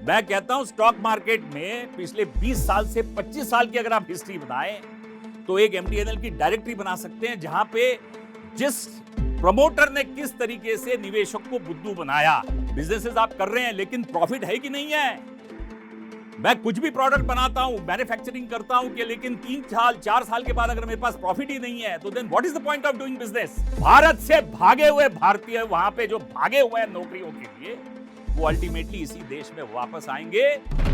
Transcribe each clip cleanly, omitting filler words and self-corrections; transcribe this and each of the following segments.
मैं कहता हूं स्टॉक मार्केट में पिछले 20 साल से 25 साल की अगर आप हिस्ट्री बताएं तो एक एमटीएनएल की डायरेक्टरी बना सकते हैं जहां पे जिस प्रमोटर ने किस तरीके से निवेशक को बुद्धू बनाया। बिजनेसेस आप कर रहे हैं लेकिन प्रॉफिट है कि नहीं है। मैं कुछ भी प्रोडक्ट बनाता हूं, मैन्युफैक्चरिंग करता हूं कि लेकिन 3 साल 4 साल के बाद अगर मेरे पास प्रॉफिट ही नहीं है तो then what is the point of doing business. Bharat से भागे हुए भारतीय वहां पे जो भागे हुए हैं नौकरियों के लिए वो अल्टीमेटली इसी देश में वापस आएंगे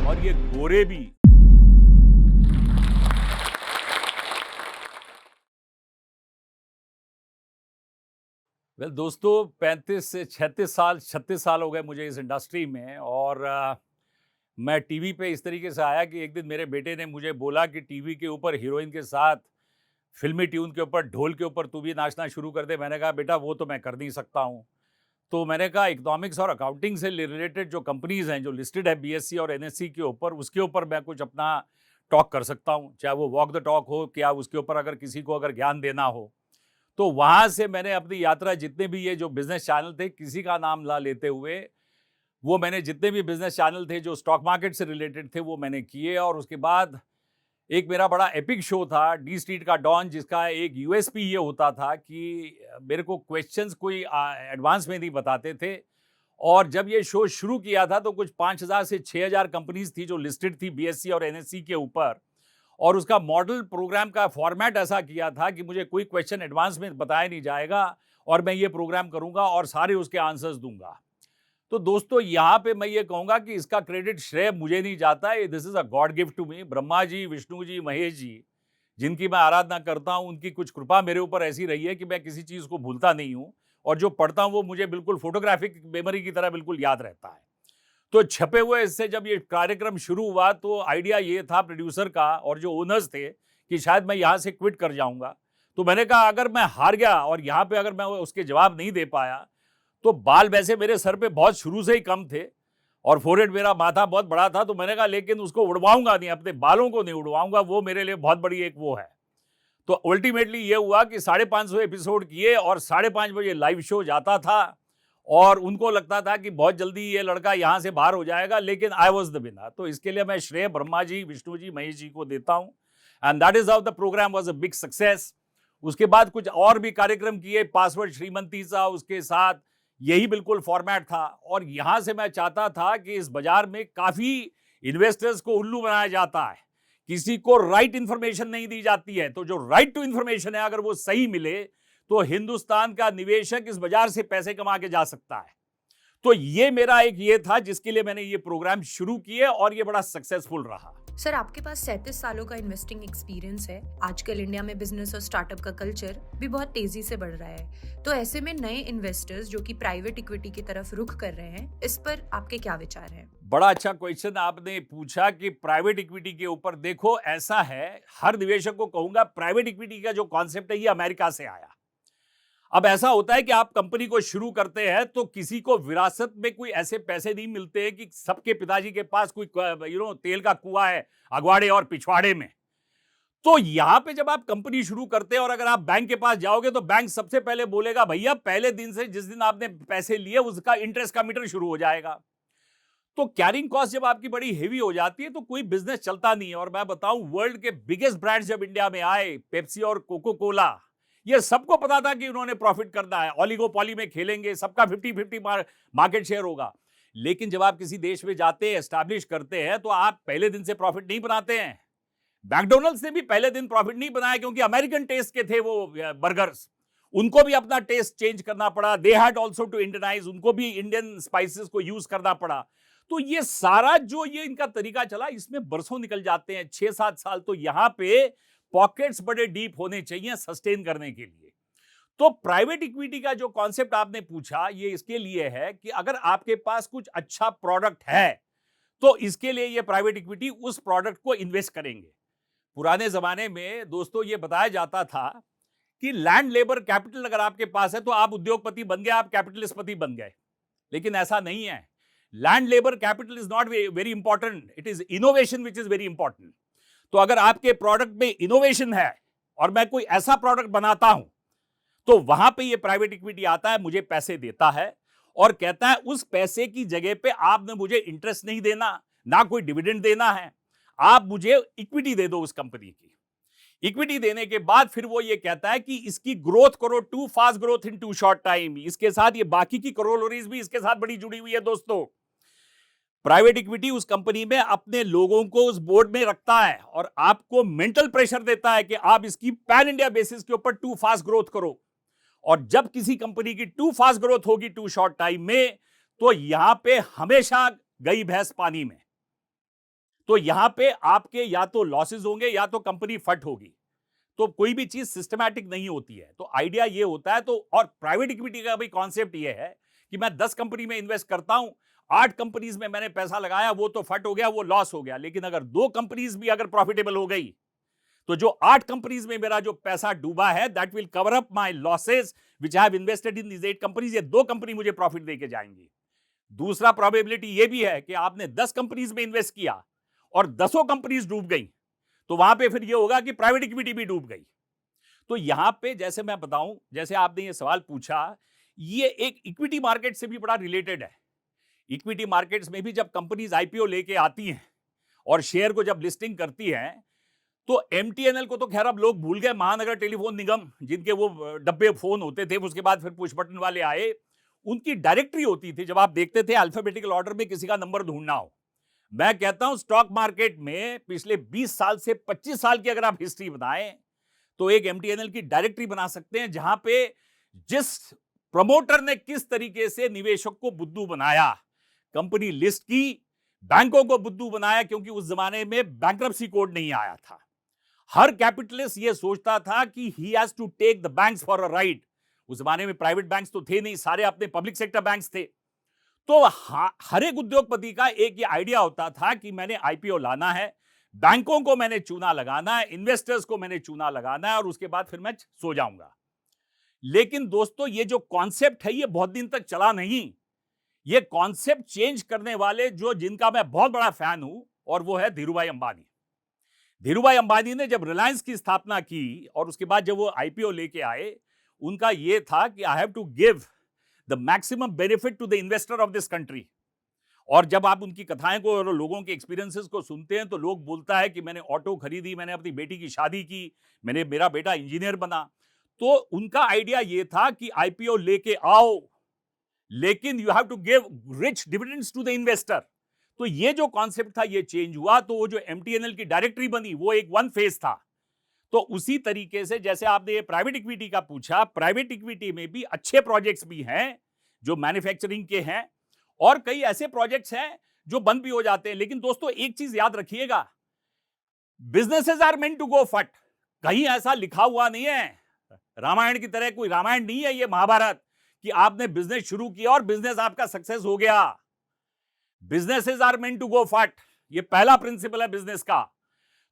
और ये गोरे भी। दोस्तों 35 से 36 साल हो गए मुझे इस इंडस्ट्री में और मैं टीवी पे इस तरीके से आया कि एक दिन मेरे बेटे ने मुझे बोला कि टीवी के ऊपर हीरोइन के साथ फिल्मी ट्यून के ऊपर ढोल के ऊपर तू भी नाचना शुरू कर दे। मैंने कहा बेटा वो तो मैं कर नहीं सकता हूँ। तो मैंने कहा इकोनॉमिक्स और अकाउंटिंग से रिलेटेड जो कंपनीज हैं जो लिस्टेड है बीएससी और एनएससी के ऊपर, उसके ऊपर मैं कुछ अपना टॉक कर सकता हूँ, चाहे वो वॉक द टॉक हो क्या उसके ऊपर अगर किसी को अगर ज्ञान देना हो। तो वहाँ से मैंने अपनी यात्रा जितने भी ये जो बिजनेस चैनल थे, किसी का नाम ला लेते हुए, वो मैंने जितने भी बिजनेस चैनल थे जो स्टॉक मार्केट से रिलेटेड थे वो मैंने किए। और उसके बाद एक मेरा बड़ा एपिक शो था डी स्ट्रीट का डॉन, जिसका एक यूएसपी ये होता था कि मेरे को क्वेश्चंस कोई एडवांस में नहीं बताते थे। और जब ये शो शुरू किया था तो कुछ 5000 से 6000 कंपनीज थी जो लिस्टेड थी बीएससी और एनएससी के ऊपर। और उसका मॉडल प्रोग्राम का फॉर्मेट ऐसा किया था कि मुझे कोई क्वेश्चन एडवांस में बताया नहीं जाएगा और मैं ये प्रोग्राम करूंगा और सारे उसके आंसर्स दूंगा। तो दोस्तों यहाँ पे मैं ये कहूंगा कि इसका क्रेडिट श्रेय मुझे नहीं जाता है, this is a god gift to me. Brahma ji, Vishnu ji, Mahesh ji, जिनकी मैं आराधना करता हूँ, उनकी कुछ कृपा मेरे ऊपर ऐसी रही है कि मैं किसी चीज को भूलता नहीं हूँ और जो पढ़ता हूँ वो मुझे बिल्कुल फोटोग्राफिक मेमोरी की तरह बिल्कुल याद रहता है। तो छपे हुए इससे जब ये कार्यक्रम शुरू हुआ तो आइडिया ये था प्रोड्यूसर का और जो ओनर्स थे कि शायद मैं यहाँ से क्विट कर जाऊंगा। तो मैंने कहा अगर मैं हार गया और यहाँ पे अगर मैं उसके जवाब नहीं दे पाया तो बाल वैसे मेरे सर पे बहुत शुरू से ही कम थे और फोरहेड मेरा माथा बहुत बड़ा था। तो मैंने कहा लेकिन उसको उड़वाऊंगा नहीं, अपने बालों को नहीं उड़वाऊंगा, वो मेरे लिए बहुत बड़ी एक वो है। तो अल्टीमेटली ये हुआ कि 550 एपिसोड किए और 5:30 बजे लाइव शो जाता था और उनको लगता था कि बहुत जल्दी ये लड़का यहाँ से बाहर हो जाएगा, लेकिन आई वॉज द विनर। तो इसके लिए मैं श्रेय ब्रह्मा जी, विष्णु जी, महेश जी को देता हूँ and that is how the programme was a big success. उसके बाद कुछ और भी कार्यक्रम किए, पासवर्ड श्रीमंती सा उसके साथ यही बिल्कुल फॉर्मेट था। और यहां से मैं चाहता था कि इस बाजार में काफी इन्वेस्टर्स को उल्लू बनाया जाता है, किसी को राइट इंफॉर्मेशन नहीं दी जाती है। तो जो राइट टू इंफॉर्मेशन है अगर वो सही मिले तो हिंदुस्तान का निवेशक इस बाजार से पैसे कमा के जा सकता है। तो ये मेरा एक ये था जिसके लिए मैंने ये प्रोग्राम शुरू किए और ये बड़ा सक्सेसफुल रहा। सर, आपके पास 37 सालों का इन्वेस्टिंग एक्सपीरियंस है। आजकल इंडिया में बिजनेस और स्टार्टअप का कल्चर भी बहुत तेजी से बढ़ रहा है। तो ऐसे में नए इन्वेस्टर्स जो कि प्राइवेट इक्विटी की तरफ रुख कर रहे हैं, इस पर आपके क्या विचार हैं? बड़ा अच्छा क्वेश्चन आपने पूछा कि प्राइवेट इक्विटी के ऊपर। देखो ऐसा है, हर निवेशक को कहूंगा प्राइवेट इक्विटी का जो कॉन्सेप्ट है ये अमेरिका से आया। अब ऐसा होता है कि आप कंपनी को शुरू करते हैं तो किसी को विरासत में कोई ऐसे पैसे नहीं मिलते हैं कि सबके पिताजी के पास कोई तेल का कुआं है अगवाड़े और पिछवाड़े में। तो यहां पे जब आप कंपनी शुरू करते हैं और अगर आप बैंक के पास जाओगे तो बैंक सबसे पहले बोलेगा भैया पहले दिन से जिस दिन आपने पैसे लिए उसका इंटरेस्ट का मीटर शुरू हो जाएगा। तो कैरिंग कॉस्ट जब आपकी बड़ी हेवी हो जाती है तो कोई बिजनेस चलता नहीं है। और मैं बताऊं, वर्ल्ड के बिगेस्ट ब्रांड्स जब इंडिया में आए, पेप्सी और कोको कोला, ये सबको पता था कि उन्होंने प्रॉफिट करना है, ऑलिगोपॉली में खेलेंगे, सबका 50-50 मार्केट शेयर होगा। लेकिन जब आप किसी देश में जाते हैं, एस्टैब्लिश करते हैं, तो आप पहले दिन से प्रॉफिट नहीं बनाते हैं। मैकडोनल्ड्स ने भी पहले दिन प्रॉफिट नहीं बनाया क्योंकि अमेरिकन टेस्ट के थे वो बर्गर्स, उनको भी अपना टेस्ट चेंज करना पड़ा। They had also to Indianise, उनको भी इंडियन स्पाइसेस को यूज करना पड़ा। तो ये सारा जो ये इनका तरीका चला, इसमें बरसों निकल जाते हैं, 6-7 साल। तो यहां पे पॉकेट्स बड़े डीप होने चाहिए सस्टेन करने के लिए। तो प्राइवेट इक्विटी का जो कॉन्सेप्ट आपने पूछा ये इसके लिए है कि अगर आपके पास कुछ अच्छा प्रोडक्ट है तो इसके लिए ये प्राइवेट इक्विटी उस प्रोडक्ट को इन्वेस्ट करेंगे। पुराने जमाने में दोस्तों ये बताया जाता था कि लैंड लेबर कैपिटल अगर आपके पास है तो आप उद्योगपति बन गए, आप कैपिटलिस्टपति बन गए। लेकिन ऐसा नहीं है। Land labour capital is not very important, it is innovation which is very important. तो अगर आपके प्रोडक्ट में इनोवेशन है और मैं कोई ऐसा प्रोडक्ट बनाता हूं तो वहां पे ये प्राइवेट इक्विटी आता है, मुझे पैसे देता है और कहता है उस पैसे की जगह पे आपने मुझे इंटरेस्ट नहीं देना, ना कोई डिविडेंड देना है, आप मुझे इक्विटी दे दो उस कंपनी की। इक्विटी देने के बाद फिर वो ये कहता है कि इसकी ग्रोथ करो, too fast growth in too short time. इसके साथ ये बाकी की करोलरीज भी इसके साथ बड़ी जुड़ी हुई है दोस्तों। प्राइवेट इक्विटी उस कंपनी में अपने लोगों को उस बोर्ड में रखता है और आपको मेंटल प्रेशर देता है कि आप इसकी पैन इंडिया बेसिस के ऊपर टू फास्ट ग्रोथ करो। और जब किसी कंपनी की टू फास्ट ग्रोथ होगी टू शॉर्ट टाइम में, तो यहां पे हमेशा गई भैंस पानी में। तो यहां पे आपके या तो लॉसेस होंगे या तो कंपनी फट होगी। तो कोई भी चीज सिस्टमैटिक नहीं होती है। तो आइडिया ये होता है। तो और प्राइवेट इक्विटी का भी कॉन्सेप्ट ये है कि मैं 10 कंपनी में इन्वेस्ट करता हूं, 8 कंपनीज में मैंने पैसा लगाया, वो तो फट हो गया, वो लॉस हो गया। लेकिन अगर 2 कंपनीज भी अगर प्रॉफिटेबल हो गई, तो जो 8 कंपनीज में मेरा जो पैसा डूबा है, that will cover up my losses which I have invested in these 8 companies. ये 2 कंपनी मुझे प्रॉफिट देके जाएंगी। दूसरा प्रोबेबिलिटी ये भी है कि आपने 10 कंपनीज में इन्वेस्ट किया और 10 कंपनीज डूब गई, तो वहां पे फिर ये होगा कि प्राइवेट इक्विटी भी डूब गई। तो यहां पे जैसे मैं बताऊं, जैसे आपने ये सवाल पूछा, ये एक इक्विटी मार्केट से भी बड़ा रिलेटेड है। इक्विटी मार्केट्स में भी जब कंपनीज आईपीओ लेके आती हैं और शेयर को जब लिस्टिंग करती हैं, तो एमटीएनएल को तो खैर अब लोग भूल गए, महानगर टेलीफोन निगम, जिनके वो डब्बे फोन होते थे, उसके बाद फिर पुश बटन वाले आए, उनकी डायरेक्टरी होती थी। जब आप देखते थे अल्फाबेटिकल ऑर्डर में किसी का नंबर ढूंढना हो, मैं कहता हूं स्टॉक मार्केट में पिछले 20 साल से 25 साल की अगर आप हिस्ट्री बताएं, तो एक एमटीएनएल की डायरेक्टरी बना सकते हैं, जहां पे जिस प्रमोटर ने किस तरीके से निवेशक को बुद्धू बनाया, कंपनी लिस्ट की, बैंकों को बुद्धू बनाया, क्योंकि उस जमाने में बैंक्रप्सी कोड नहीं आया था। हर कैपिटलिस्ट ये सोचता था कि he has to take the banks for a ride. उस जमाने में प्राइवेट बैंक्स तो थे नहीं, सारे अपने पब्लिक सेक्टर बैंक्स थे। तो हर एक उद्योगपति का एक ये आइडिया होता था कि मैंने आईपीओ लाना है, बैंकों को मैंने चूना लगाना है, इन्वेस्टर्स को मैंने चूना लगाना है, और उसके बाद फिर मैं सो जाऊंगा। लेकिन दोस्तों, ये जो कॉन्सेप्ट है ये बहुत दिन तक चला नहीं। ये कॉन्सेप्ट चेंज करने वाले जिनका मैं बहुत बड़ा फैन हूं, और वो है धीरूभाई अंबानी। धीरूभाई अंबानी ने जब रिलायंस की स्थापना की और उसके बाद जब वो आईपीओ लेके आए, उनका ये था कि I have to give the maximum benefit to the investor of this country. और जब आप उनकी कथाएं को और लोगों के एक्सपीरियंसेस को सुनते हैं, तो लोग बोलता है कि मैंने ऑटो खरीदी, मैंने अपनी बेटी की शादी की, मेरा बेटा इंजीनियर बना। तो उनका आइडिया ये था कि आईपीओ लेके आओ, लेकिन you have to give rich dividends to the investor. तो ये जो कॉन्सेप्ट था ये चेंज हुआ। तो वो जो एमटीएनएल की डायरेक्टरी बनी, वो एक वन फेज था। तो उसी तरीके से जैसे आपने ये प्राइवेट इक्विटी का पूछा, प्राइवेट इक्विटी में भी अच्छे प्रोजेक्ट्स भी हैं जो मैन्युफैक्चरिंग के हैं, और कई ऐसे प्रोजेक्ट्स हैं जो बंद भी हो जाते हैं। लेकिन दोस्तों, एक चीज याद रखिएगा, businesses are meant to go phut. कहीं ऐसा लिखा हुआ नहीं है, रामायण की तरह कोई रामायण नहीं है ये महाभारत, कि आपने बिजनेस शुरू किया और बिजनेस आपका सक्सेस हो गया। Businesses are meant to go phut, ये पहला प्रिंसिपल है बिजनेस का।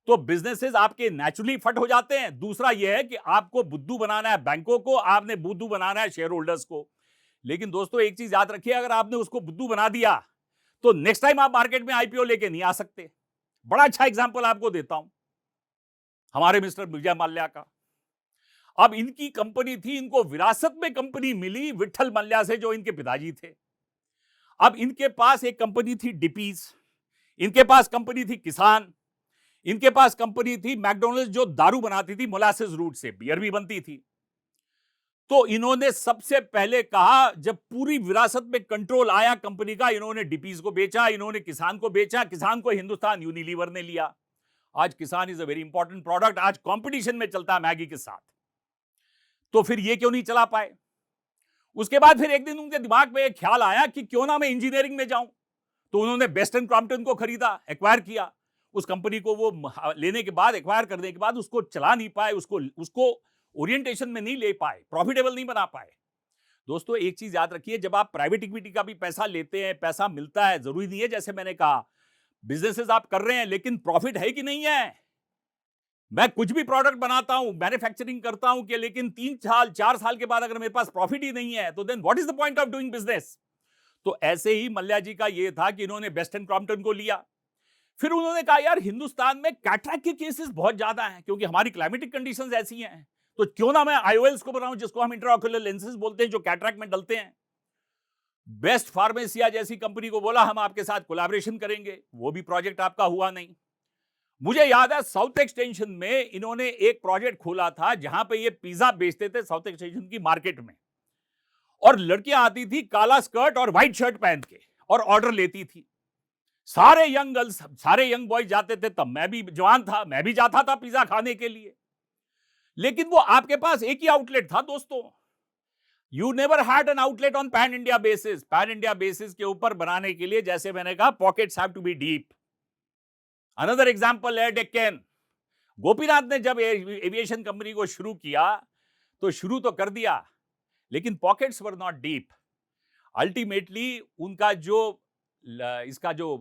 तो बिजनेसेस आपके नेचुरली फट हो जाते हैं। दूसरा यह है कि आपको बुद्धू बनाना है बैंकों को, आपने बुद्धू बनाना है शेयर होल्डर्स को। लेकिन दोस्तों, एक चीज याद रखिए, अगर आपने उसको बुद्धू बना दिया, तो नेक्स्ट टाइम आप मार्केट में आईपीओ लेके नहीं आ सकते। बड़ा अच्छा एग्जांपल आपको देता हूं, हमारे मिस्टर विजय माल्या का। अब इनकी कंपनी थी, इनको विरासत में कंपनी मिली विठल मल्ल्या से, जो इनके पिताजी थे। अब इनके पास एक कंपनी थी डिपीज, इनके पास कंपनी थी किसान, इनके पास कंपनी थी मैकडॉनल्ड्स जो दारू बनाती थी मोलासेस रूट से, बियर भी बनती थी। तो इन्होंने सबसे पहले कहा, जब पूरी विरासत में कंट्रोल आया कंपनी का, इन्होंने डिपीज को बेचा, इन्होंने किसान को बेचा, किसान को हिंदुस्तान यूनिलीवर ने लिया। आज किसान is a very important product, आज कंपटीशन में चलता है मैगी के साथ। तो फिर ये क्यों नहीं चला पाए? उसके बाद फिर एक दिन उनके दिमाग में एक ख्याल आया कि क्यों ना मैं इंजीनियरिंग में जाऊं। तो उन्होंने बेस्ट एंड क्रॉम्पटन को खरीदा, एक्वायर किया। उस कंपनी को वो लेने के बाद, एक्वायर करने के बाद, उसको चला नहीं पाए, उसको ओरिएंटेशन में नहीं ले पाए, प्रॉफिटेबल नहीं बना पाए। दोस्तों, एक चीज याद रखिए, जब आप प्राइवेट इक्विटी का भी पैसा लेते हैं, पैसा मिलता है, जरूरी नहीं है, जैसे मैंने कहा, बिजनेसेस आप कर रहे हैं, लेकिन प्रॉफिट है कि नहीं है। मैं कुछ भी प्रोडक्ट बनाता हूं, मैन्युफैक्चरिंग करता हूं कि, लेकिन 3 साल 4 साल के बाद अगर मेरे पास प्रॉफिट ही नहीं है, तो then what is the point of doing business. तो ऐसे ही मल्ल्या जी का ये था कि इन्होंने बेस्ट एंड क्रॉम्पटन को लिया। फिर उन्होंने कहा, यार हिंदुस्तान में कैटरैक्ट के केसेस बहुत ज्यादा हैं, क्योंकि हमारी क्लाइमेटिक कंडीशंस ऐसी हैं, तो क्यों ना मैं आईओएल्स को बनाऊं, जिसको हम इंट्राओक्युलर लेंसेज बोलते हैं, जो कैटरैक्ट में डलते हैं। बेस्ट फार्मेसिया जैसी कंपनी को बोला हम आपके साथ कोलैबोरेशन करेंगे, वो भी प्रोजेक्ट आपका हुआ नहीं। मुझे याद है साउथ एक्सटेंशन में इन्होंने एक प्रोजेक्ट खोला था जहां पे ये पिज्जा बेचते थे साउथ एक्सटेंशन की मार्केट में, और लड़कियां आती थी काला स्कर्ट और व्हाइट शर्ट पहन के और ऑर्डर लेती थी। सारे यंग गर्ल्स, सारे यंग बॉयज जाते थे, तब मैं भी जवान था, मैं भी जाता था पिज्जा खाने के लिए। लेकिन वो आपके पास एक ही आउटलेट था दोस्तों। You never had an outlet on pan India basis. Pan India basis के ऊपर बनाने के लिए, जैसे मैंने कहा, pockets have to be deep. Another example है डेक्कन। गोपीनाथ ने जब एविएशन कंपनी को शुरू किया तो शुरू तो कर दिया, लेकिन pockets were not deep. Ultimately उनका जो इसका जो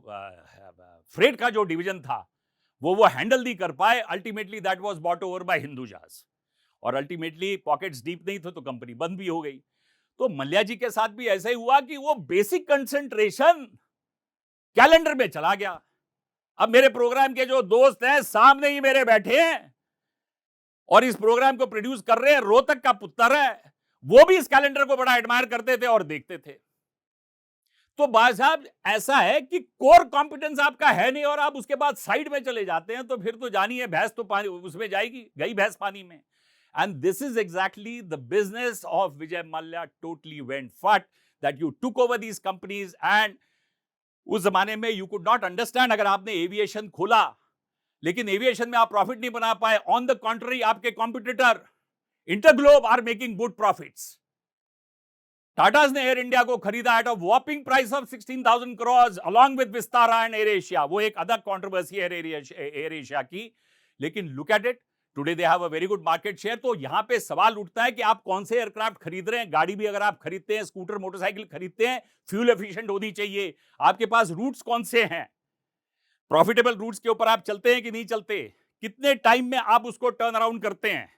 फ्रेट का जो डिवीजन था वो हैंडल नहीं कर पाए। Ultimately that was bought over by Hindujas, और अल्टीमेटली पॉकेट्स डीप नहीं थे तो कंपनी बंद भी हो गई। तो मल्ल्या जी के साथ भी ऐसा ही हुआ कि वो बेसिक कंसंट्रेशन कैलेंडर में चला गया। अब मेरे प्रोग्राम के जो दोस्त हैं सामने ही मेरे बैठे हैं और इस प्रोग्राम को प्रोड्यूस कर रहे हैं, रोहतक का पुत्र है, वो भी इस कैलेंडर को बड़ा एडमायर करते थे और देखते थे। तो भाई साहब ऐसा है कि कोर कॉम्पिटेंस आपका है नहीं और आप उसके बाद साइड में चले जाते हैं, तो फिर तो जानिए भैंस तो पानी उसमें जाएगी, गई भैंस पानी में। And this is exactly the business of Vijay Mallya totally went phut, that you took over these companies. And उस जमाने में यू कुड नॉट अंडरस्टैंड, अगर आपने एविएशन खोला लेकिन एविएशन में आप प्रॉफिट नहीं बना पाए, ऑन द कॉन्ट्ररी आपके competitor InterGlobe are making good profits. Tatas ने एयर इंडिया को खरीदा at a whopping price of 16,000 crore along with Vistara and Air Asia. वो एक अदर कंट्रोवर्सी है एयर एशिया की, लेकिन look at it, today they have a very good market share. तो यहां पे सवाल उठता है कि आप कौन से एयरक्राफ्ट खरीद रहे हैं। गाड़ी भी अगर आप खरीदते हैं, स्कूटर मोटरसाइकिल खरीदते हैं, फ्यूल एफिशिएंट होनी चाहिए। आपके पास रूट्स कौन से हैं, प्रॉफिटेबल रूट्स के ऊपर आप चलते हैं कि नहीं चलते, कितने टाइम में आप उसको टर्न अराउंड करते हैं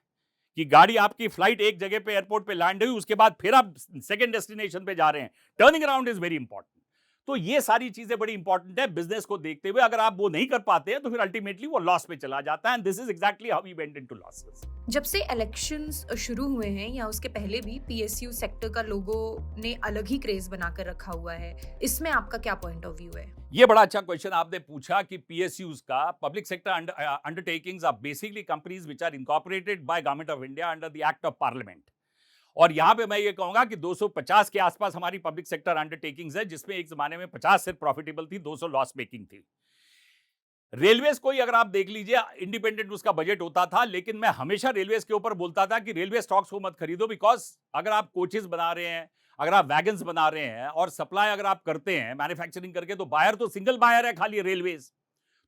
कि गाड़ी आपकी फ्लाइट एक जगह पे एयरपोर्ट पे लैंड हुई, उसके बाद फिर आप सेकंड डेस्टिनेशन पे जा रहे हैं। Turning around is very important. तो ये सारी चीजें बड़ी इंपॉर्टेंट है बिजनेस को देखते हुए। अगर आप वो नहीं कर पाते हैं तो फिर अल्टीमेटली वो लॉस पे चला जाता है, and this is exactly how we went into losses. जब से इलेक्शंस शुरू हुए हैं या उसके पहले भी पीएसयू सेक्टर का लोगो ने अलग ही क्रेज बनाकर रखा हुआ है, इसमें आपका क्या पॉइंट ऑफ व्यू है? ये बड़ा अच्छा क्वेश्चन आपने पूछा कि पीएसयूज का, public sector undertakings are basically companies which are incorporated by government of India under the act of parliament. और यहां पे मैं ये कहूंगा कि 250 के आसपास हमारी पब्लिक सेक्टर अंडरटेकिंग्स है, जिसमें एक जमाने में 50 सिर्फ प्रॉफिटेबल थी, 200 लॉस मेकिंग थी। रेलवेज को ही अगर आप देख लीजिए, इंडिपेंडेंट उसका बजट होता था, लेकिन मैं हमेशा रेलवेज के ऊपर बोलता था कि रेलवे स्टॉक्स को मत खरीदो, बिकॉज अगर आप कोचेस बना रहे हैं, अगर आप वैगन्स बना रहे हैं और सप्लाई अगर आप करते हैं मैन्युफैक्चरिंग करके, तो बायर तो सिंगल बायर है खाली रेलवेज,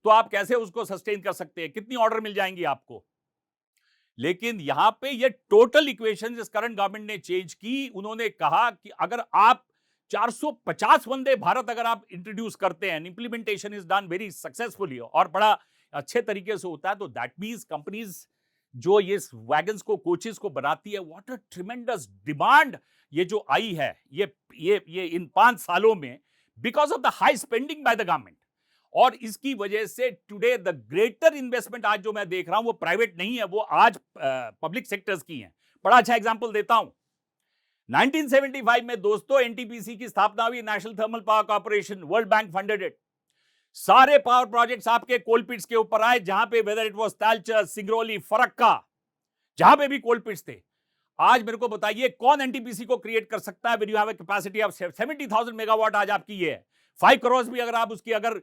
तो आप कैसे उसको सस्टेन कर सकते हैं, कितनी ऑर्डर मिल जाएंगी आपको। लेकिन यहां पे ये टोटल इक्वेशन जिस करंट गवर्नमेंट ने चेंज की, उन्होंने कहा कि अगर आप 450 वंदे भारत अगर आप इंट्रोड्यूस करते हैं, implementation is done very successfully और बड़ा अच्छे तरीके से होता है, तो दैट मींस कंपनीज जो ये वैगन्स को, कोचेस को बनाती है, व्हाट अ ट्रिमेंडस डिमांड ये जो आई है ये इन 5 सालों में, because of the high spending by the government. और इसकी वजह से टुडे द ग्रेटर इन्वेस्टमेंट आज जो मैं देख रहा हूं वो प्राइवेट नहीं है, वो आज पब्लिक सेक्टर्स की है। बड़ा अच्छा एग्जांपल देता हूं। 1975 में दोस्तों एनटीपीसी की स्थापना हुई, national thermal power corporation, world bank funded it. सारे पावर प्रोजेक्ट्स आपके कोलपिट्स के ऊपर आए, जहां पे whether it was Talcher, Singrauli, Farakka, जहां पे भी कोलपिट्स थे। आज मेरे को बताइए कौन एनटीपीसी को क्रिएट कर सकता है? When you have a capacity of 70,000 megawatt आज आपकी ये है। 5 करोड़ भी अगर आप उसकी अगर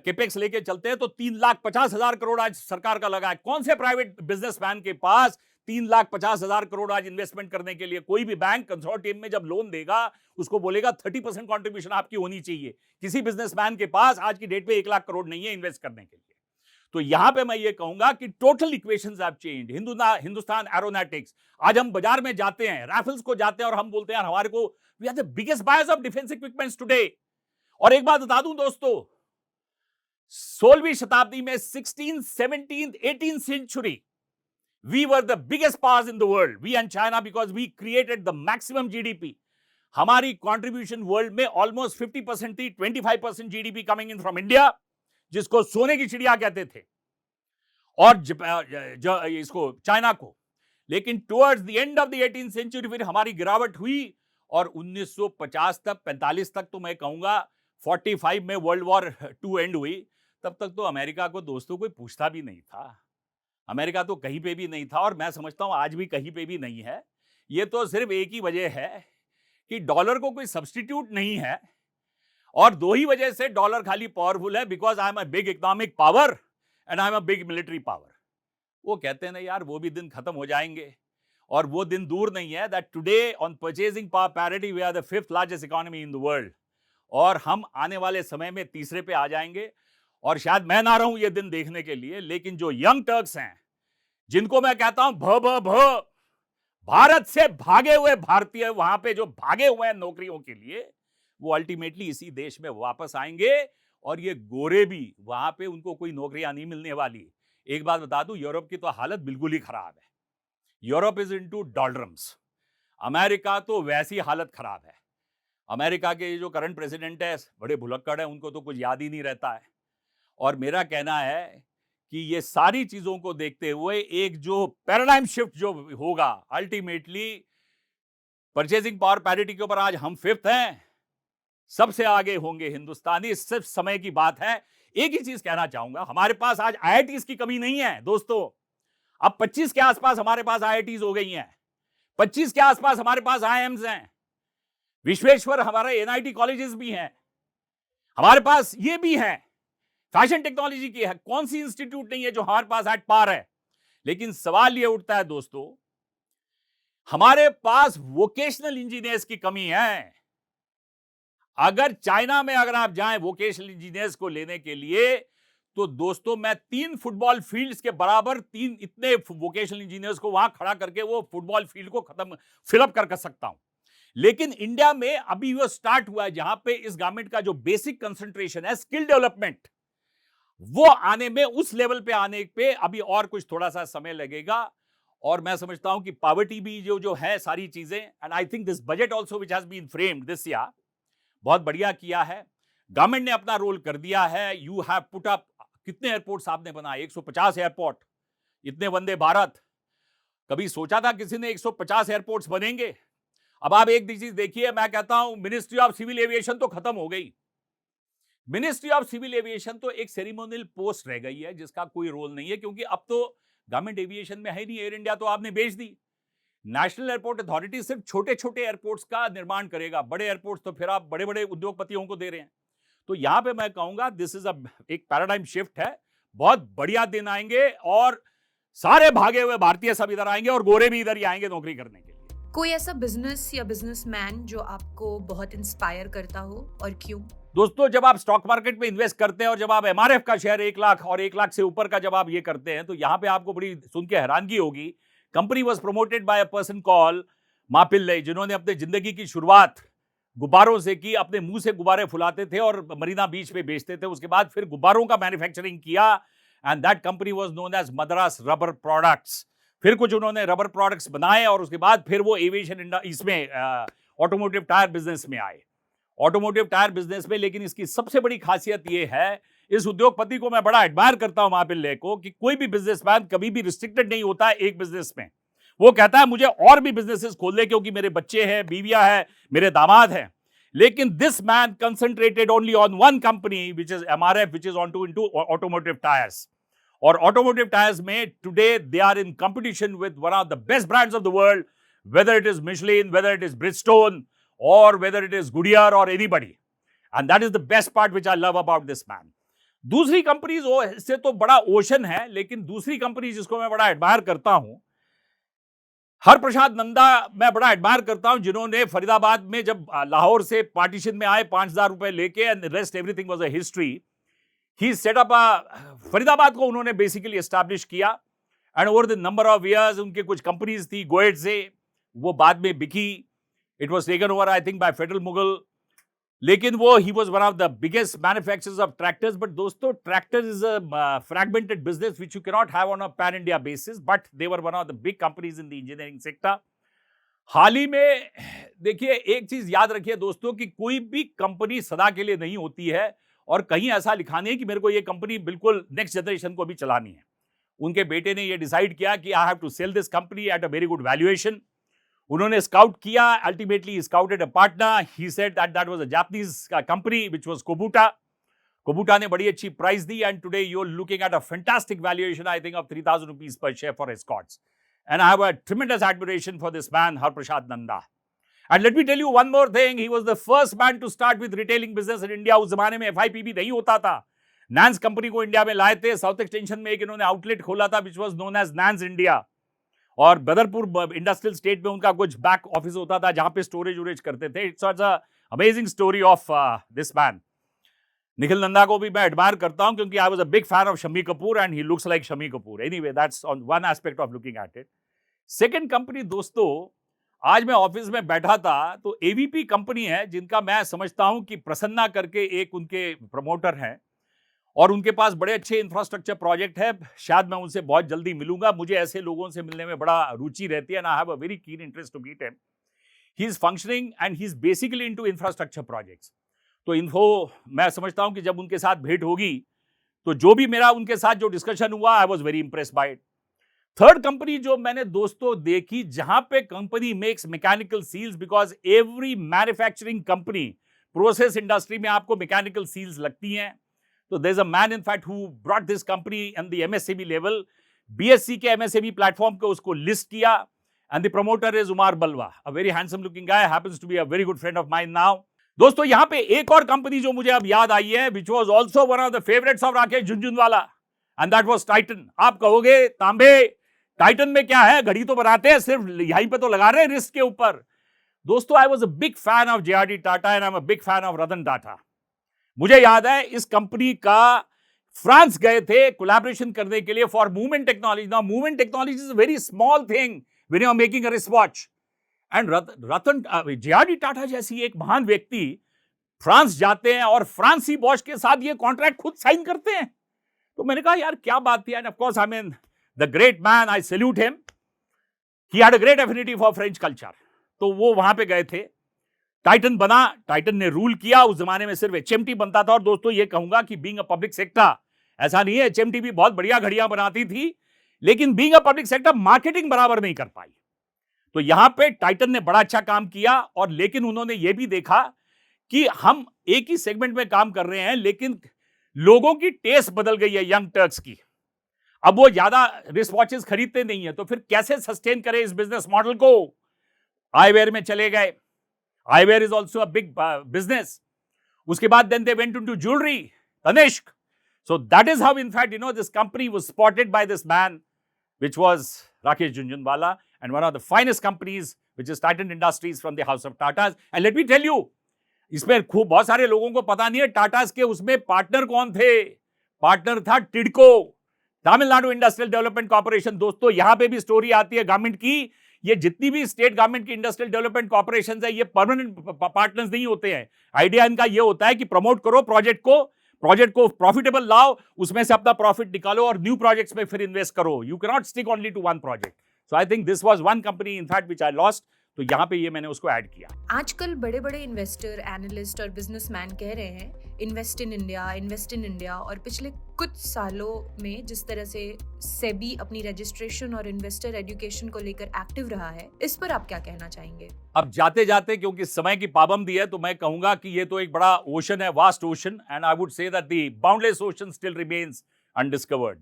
केपेक्स लेके चलते हैं तो 3,50,000 करोड़ आज सरकार का लगा है। कौन से प्राइवेट बिजनेसमैन के पास 3,50,000 करोड़ आज इन्वेस्टमेंट करने के लिए? कोई भी बैंक कंसोर्टियम में जब लोन देगा उसको बोलेगा 30% कंट्रीब्यूशन आपकी होनी चाहिए। किसी बिजनेसमैन के पास आज की डेट पे 1 लाख करोड़ नहीं है इन्वेस्ट करने के लिए। तो यहां पे मैं ये कहूंगा कि total equations have changed. Hindustan aeronautics, आज हम बाजार में जाते हैं, राफेल्स को जाते हैं और हम बोलते हैं हमारे को we are the biggest buyers of defence equipments today. और एक बात बता दूं दोस्तों, 16वीं शताब्दी में 16th, 17th, 18th century we were the biggest powers in the world, we and China, because we created the maximum GDP. हमारी कंट्रीब्यूशन वर्ल्ड में ऑलमोस्ट 50% थी, 25% GDP coming in from India, जिसको सोने की चिड़िया कहते थे, और इसको चाइना को। लेकिन towards the end of the 18th century फिर हमारी गिरावट हुई और 1950 तक 45 तक तो मैं कहूँगा 45 में वर्ल्ड वॉर 2 एंड हुई, तब तक तो अमेरिका को दोस्तों कोई पूछता भी नहीं था। अमेरिका तो कहीं पे भी नहीं था और मैं समझता हूँ आज भी कहीं पे भी नहीं है। ये तो सिर्फ एक ही वजह है कि डॉलर को कोई सब्स्टिट्यूट नहीं है और दो ही वजह से डॉलर खाली पावरफुल है, because I am a big economic power and I am a big military power. वो कहते हैं ना यार, वो भी दिन खत्म हो जाएंगे और वो दिन दूर नहीं है that today on purchasing power parity we are the 5th largest economy in the world और हम आने वाले समय में तीसरे पे आ जाएंगे। और शायद मैं ना रहूं ये दिन देखने के लिए, लेकिन जो यंग टर्क्स हैं, जिनको मैं कहता हूं भ भारत से भागे हुए भारतीय वहां पे जो भागे हुए हैं नौकरियों के लिए, वो अल्टीमेटली इसी देश में वापस आएंगे और ये गोरे भी वहां पे उनको कोई नौकरियां नहीं मिलने वाली। एक बात बता दूं, यूरोप की तो हालत बिल्कुल ही खराब है। Europe is into doldrums. America तो वैसी हालत खराब है। अमेरिका के जो करंट प्रेसिडेंट है बड़े भुलक्कड़ है, उनको तो कुछ याद ही नहीं रहता है। और मेरा कहना है कि ये सारी चीजों को देखते हुए एक जो पैराडाइम शिफ्ट जो होगा, अल्टीमेटली परचेजिंग पावर पैरिटी के ऊपर आज हम 5th हैं, सबसे आगे होंगे हिंदुस्तानी। सिर्फ समय की बात है। एक ही चीज कहना चाहूंगा, हमारे पास आज आईआईटीज की कमी नहीं है दोस्तों। अब 25 के आसपास हमारे पास आईआईटीज हो गई हैं, 25 के आसपास हमारे पास आईएम्स हैं, विश्वेश्वर हमारे एनआईटी कॉलेजेस भी हैं, हमारे पास ये भी है, फैशन टेक्नोलॉजी की है। कौन सी इंस्टीट्यूट नहीं है जो हमारे पास एट पार है। लेकिन सवाल ये उठता है दोस्तों, हमारे पास वोकेशनल इंजीनियर्स की कमी है। अगर चाइना में अगर आप जाएं वोकेशनल इंजीनियर्स को लेने के लिए, तो दोस्तों मैं 3 फुटबॉल फील्ड्स के बराबर 3 इतने वोकेशनल इंजीनियर्स को वहां खड़ा करके वो फुटबॉल फील्ड को खत्म फिलअप कर सकता हूं। लेकिन इंडिया में अभी वो स्टार्ट हुआ है, जहां पे इस गवर्नमेंट का जो बेसिक कंसंट्रेशन है स्किल डेवलपमेंट, वो आने में, उस लेवल पे आने पे अभी और कुछ थोड़ा सा समय लगेगा। और मैं समझता हूं कि पॉवर्टी भी जो है सारी चीजें, and I think this budget also which has been framed this year बहुत बढ़िया किया है। गवर्नमेंट ने अपना रोल कर दिया है। यू हैव पुट अप, कितने एयरपोर्ट्स आपने बनाए? 150 एयरपोर्ट, इतने वंदे भारत। कभी सोचा था किसी ने 150 एयरपोर्ट्स बनेंगे? अब आप एक चीज देखिए, मैं कहता हूं मिनिस्ट्री ऑफ सिविल एविएशन तो खत्म हो गई। मिनिस्ट्री ऑफ सिविल एविएशन तो एक सेरेमोनियल पोस्ट रह गई है जिसका कोई रोल नहीं है, क्योंकि अब तो गवर्नमेंट एविएशन में है नहीं। एयर इंडिया तो आपने बेच दी। नेशनल एयरपोर्ट अथॉरिटी सिर्फ छोटे छोटे एयरपोर्ट्स का निर्माण करेगा, बड़े एयरपोर्ट्स तो फिर आप बड़े बड़े उद्योगपतियों को दे रहे हैं। तो यहां पे मैं कहूंगा दिस इज एक पैराडाइम शिफ्ट है। बहुत बढ़िया दिन आएंगे और सारे भागे हुए भारतीय सब इधर आएंगे और गोरे भी इधर ही आएंगे नौकरी करने के लिए। कोई ऐसा बिजनेस या बिजनेसमैन जो आपको बहुत इंस्पायर करता हो और क्यों? दोस्तों, जब आप स्टॉक मार्केट में इन्वेस्ट करते हैं और जब आप एमआरएफ का शेयर 1 लाख और 1 लाख से ऊपर का जब आप ये करते हैं, तो यहां पे आपको बड़ी सुन के हैरानगी होगी। Company was promoted by a person call Mappillai, जिन्होंने अपने जिंदगी की शुरुआत गुब्बारों से की। अपने मुंह से गुब्बारे फुलाते थे और मरीना बीच पे बेचते थे। उसके बाद फिर गुब्बारों का मैन्युफैक्चरिंग किया and that company was known as Madras rubber products. फिर कुछ उन्होंने रबर प्रोडक्ट्स बनाए और उसके बाद फिर वो एविएशन इसमें ऑटोमोटिव टायर बिजनेस में आए। ऑटोमोटिव टायर बिजनेस में, लेकिन इसकी सबसे बड़ी खासियत ये है, इस उद्योगपति को मैं बड़ा एडमायर करता हूं मापिल्ले को, कि कोई भी बिजनेसमैन कभी भी रिस्ट्रिक्टेड नहीं होता है एक बिजनेस में। वो कहता है मुझे और भी बिजनेसेस खोलने, क्योंकि मेरे बच्चे हैं, बीवियां हैं, मेरे दामाद हैं। लेकिन this man concentrated only on one company which is MRF, which is into automotive tyres. और ऑटोमोटिव टायर्स में today they are in competition with one of the best brands of the world, whether it is Michelin, whether it is Bridgestone, or whether it is Goodyear or anybody. And that is the best part which I love about this man. दूसरी companies से तो बड़ा ocean है, लेकिन दूसरी company जिसको मैं बड़ा एडमायर करता हूं, हरप्रसाद नंदा मैं बड़ा एडमायर करता हूं, जिन्होंने फरीदाबाद में जब लाहौर से पार्टीशन में आए 5,000 रुपए लेके, and rest everything was a history. He set up Faridabad को उन्होंने बेसिकली एस्टैब्लिश किया and over the number of years उनके कुछ कंपनीज थी गोएड से, वो बाद में बिकी। It was taken over, I think, by Federal Mughal. लेकिन वो he was one of the biggest manufacturers of tractors. But दोस्तों, tractors is a fragmented business which you cannot have on a pan-India basis. But they were one of the big companies in the engineering sector. हाल ही में देखिए, एक चीज याद रखिए दोस्तों, कि कोई भी कंपनी सदा के लिए नहीं होती है और कहीं ऐसा लिखा नहीं है कि मेरे को ये कंपनी बिल्कुल नेक्स्ट जनरेशन को भी चलानी है। उनके बेटे ने ये डिसाइड किया कि I have to sell this company at a very good valuation. उन्होंने स्काउट किया, ultimately scouted a partner, he said that was a Japanese company which was Kubota. Kubota ने बड़ी अच्छी प्राइस दी and today you are looking at a fantastic valuation I think of 3000 rupees per share for Escorts, and I have a tremendous admiration for this man Harprasad Nanda. And let me tell you one more thing, he was the first man to start with retailing business in India. उस जमाने में FIP नहीं होता था, नैन्स company को India में लाए थे, साउथ एक्सटेंशन में एक इन्होंने आउटलेट खोला था which was known as Nanz India, और बदरपुर इंडस्ट्रियल स्टेट में उनका कुछ बैक ऑफिस होता था जहां पे स्टोरेज वोरेज करते थे। It's a amazing story of this man. Nikhil Nanda को भी मैं एडमायर करता हूं क्योंकि आई was a big fan of Shammi Kapoor and he looks like Shammi Kapoor. Anyway that's on one aspect of looking at it. Second company दोस्तों, आज मैं ऑफिस में बैठा था तो एवीपी कंपनी है जिनका मैं समझता हूं कि प्रसन्ना करके एक उनके प्रमोटर हैं और उनके पास बड़े अच्छे इंफ्रास्ट्रक्चर प्रोजेक्ट है। शायद मैं उनसे बहुत जल्दी मिलूंगा, मुझे ऐसे लोगों से मिलने में बड़ा रुचि रहती है and I have a very keen interest to meet him. He is functioning and he is basically into infrastructure projects. तो इन्फो मैं समझता हूं कि जब उनके साथ भेंट होगी तो जो भी मेरा उनके साथ जो डिस्कशन हुआ I was very impressed by it. Third company जो मैंने दोस्तों देखी जहां पे company makes mechanical seals, because every manufacturing company process industry में आपको मैकेनिकल सील्स लगती हैं। तो there is a man in fact who brought this company on the MSME level, BSC के एमएसएमई प्लेटफॉर्म पे उसको लिस्ट किया and the promoter is Umar Balwa, a very handsome looking guy, happens to be a very good friend of mine now. दोस्तों यहां पे एक और company जो मुझे अब याद आई है which was also one of the favourites of Rakesh Jhunjhunwala and that was Titan. आप कहोगे तांबे टाइटन में क्या है, घड़ी तो बनाते हैं, सिर्फ यहीं पे तो लगा रहे हैं रिस्ट के ऊपर। दोस्तों I was a big fan of JRD Tata and I am a big fan of Ratan Tata. मुझे याद है इस कंपनी का फ्रांस गए थे कोलैबोरेशन करने के लिए for movement technology. Now movement technology is a very small thing when you are making a wrist watch, and Ratan JRD Tata जैसी एक महान व्यक्ति फ्रांस जाते हैं और फ्रांसी बॉश के साथ ये कॉन्ट्रैक्ट खुद साइन करते हैं। तो मैंने कहा यार क्या बात थी, end of course I mean the great man, I salute him, he had a great affinity for French culture. तो वो वहां पे गए थे, टाइटन बना, टाइटन ने रूल किया। उस जमाने में सिर्फ एचएमटी बनता था, और दोस्तों ये कहूंगा कि बीइंग अ पब्लिक सेक्टर ऐसा नहीं है, एचएमटी भी बहुत बढ़िया घड़ियां बनाती थी, लेकिन being a public sector marketing बराबर नहीं कर पाई। तो यहां पे टाइटन ने बड़ा अच्छा काम किया, और लेकिन उन्होंने यह भी देखा कि हम एक ही सेगमेंट में काम कर रहे हैं लेकिन लोगों की टेस्ट बदल गई है यंग टर्क्स की। अब वो ज्यादा रिस्ट वॉचेस खरीदते नहीं है, तो फिर कैसे सस्टेन करें इस बिजनेस मॉडल को। आईवेयर में चले गए, eyewear is also a big business. उसके बाद then they went into jewellery, Tanishq. So that is how in fact you know this company was spotted by this man which was Rakesh Jhunjhunwala and one of the finest companies which is Titan Industries from the house of Tatas. And let me tell you, इसमें खूब बहुत सारे लोगों को पता नहीं है टाटास के उसमें पार्टनर कौन थे। पार्टनर था टिडको, तमिलनाडु इंडस्ट्रियल डेवलपमेंट कॉर्पोरेशन। दोस्तों यहां पे भी स्टोरी आती है गवर्नमेंट की, ये जितनी भी स्टेट गवर्नमेंट की इंडस्ट्रियल डेवलपमेंट कॉर्पोरेशन है ये परमानेंट पार्टनर्स नहीं होते हैं। आइडिया इनका ये होता है कि प्रमोट करो प्रोजेक्ट को प्रॉफिटेबल लाओ, उसमें से अपना प्रॉफिट निकालो और न्यू प्रोजेक्ट्स में फिर इन्वेस्ट करो। You can not stick only to one project. So I think this was one company in fact which I lost, तो यहां पे ये मैंने उसको ऐड किया। आजकल बड़े बड़े इन्वेस्टर, एनालिस्ट और बिजनेसमैन कह रहे हैं इन्वेस्ट इन इंडिया, और पिछले कुछ सालों में जिस तरह से सेबी अपनी रजिस्ट्रेशन और इन्वेस्टर एजुकेशन को लेकर एक्टिव रहा है, इस पर आप क्या कहना चाहेंगे? अब जाते जाते क्योंकि समय की पाबंदी है तो मैं कहूंगा कि ये तो एक बड़ा ओशन है, vast ocean, and I would say that the boundless ocean still remains undiscovered.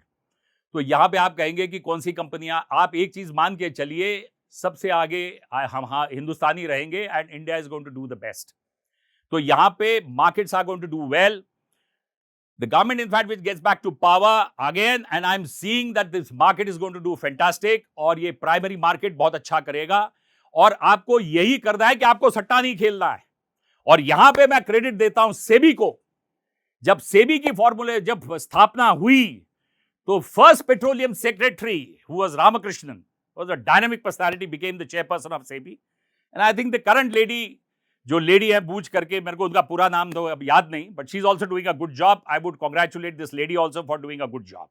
तो यहां पे आप कहेंगे कि कौन सी कंपनियां, आप एक चीज मान के चलिए, सबसे आगे हम हिंदुस्तानी रहेंगे and India is going to do the best. तो यहां पे markets are going to do well. The government, in fact, which gets back to power again, and I'm seeing that this market is going to do fantastic, और ये primary market बहुत अच्छा करेगा, और आपको यही करना है कि आपको सट्टा नहीं खेलना है। और यहां पे मैं क्रेडिट देता हूं सेबी को। जब सेबी की फॉर्मूले जब स्थापना हुई तो first petroleum secretary who was Ramakrishnan was a dynamic personality, became the chairperson of SEBI, and I think the current lady, जो लेडी है बूझ करके, मेरे को उनका पूरा नाम तो अब याद नहीं, but she is also doing a good job. I would congratulate this lady also for doing a good job.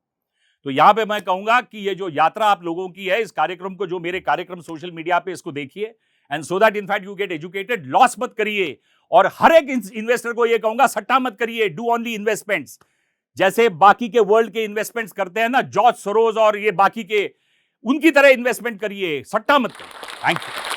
तो यहां पे मैं कहूंगा कि ये जो यात्रा आप लोगों की है, इस कार्यक्रम को, जो मेरे कार्यक्रम सोशल मीडिया पे, इसको देखिए, and so that in fact you get educated. Loss मत करिए, और हर एक इन्वेस्टर को ये कहूंगा सट्टा मत करिए, डू ओनली इन्वेस्टमेंट्स जैसे बाकी के वर्ल्ड के इन्वेस्टमेंट्स करते हैं ना, जॉर्ज सोरोस और ये बाकी के, उनकी तरह इन्वेस्टमेंट करिए, सट्टा मत करिए। Thank you.